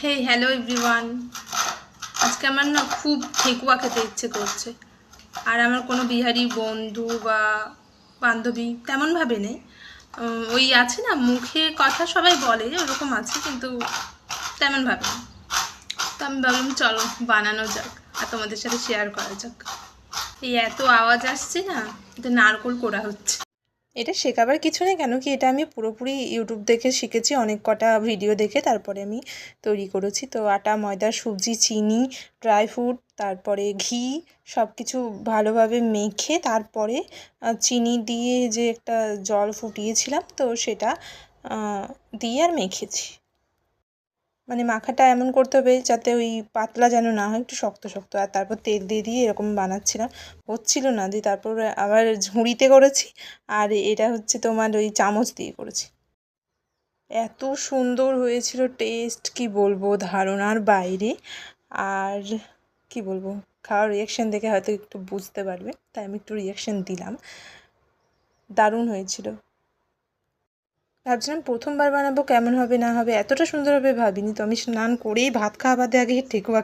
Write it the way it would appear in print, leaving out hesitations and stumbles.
হে hello everyone. আজকে আমার না খুব ঠেকুয়া খেতে ইচ্ছে করছে। আর আমার কোনো বিহারি বন্ধু বা বান্ধবী তেমনভাবে নেই। ওই আছে না, মুখে কথা সবাই বলে ওরকম আছে, কিন্তু তেমনভাবে নেই। তো আমি ভাবলাম চলো বানানো যাক আর তোমাদের সাথে শেয়ার করা যাক। এই এত আওয়াজ আসছে না, এটা নারকোল কোড়া হচ্ছে। এটা শেখাবার কিছু নেই, কেন কি এটা আমি পুরোপুরি ইউটিউব দেখে শিখেছি, অনেক কটা ভিডিও দেখে তারপরে আমি তৈরি করেছি। তো আটা, ময়দা, সুজি, চিনি, ড্রাই ফ্রুট, তারপরে ঘি সব কিছু ভালোভাবে মেখে তারপরে চিনি দিয়ে যে একটা জল ফুটিয়েছিলাম তো সেটা দিয়ে আর মেখেছি। মানে মাখাটা এমন করতে হবে যাতে ওই পাতলা যেন না হয়, একটু শক্ত শক্ত। আর তারপর তেল দিয়ে দিয়ে এরকম বানাচ্ছিলাম, হচ্ছিল না, দিয়ে তারপর আবার ঝুড়িতে করেছি। আর এটা হচ্ছে তোমার ওই চামচ দিয়ে করেছি। এত সুন্দর হয়েছিল টেস্ট, কি বলবো, ধারণার বাইরে। আর কি বলবো, খাওয়ার রিয়াকশান দেখে হয়তো একটু বুঝতে পারবে, তাই আমি একটু রিয়াকশান দিলাম। দারুণ হয়েছিল। ভাবছিলাম প্রথমবার বানাবো, কেমন হবে না হবে, এতটা সুন্দর হবে ভাবিনি। তো আমি স্নান করেই ভাত খাওয়া বাদে আগে ঠেকুয়া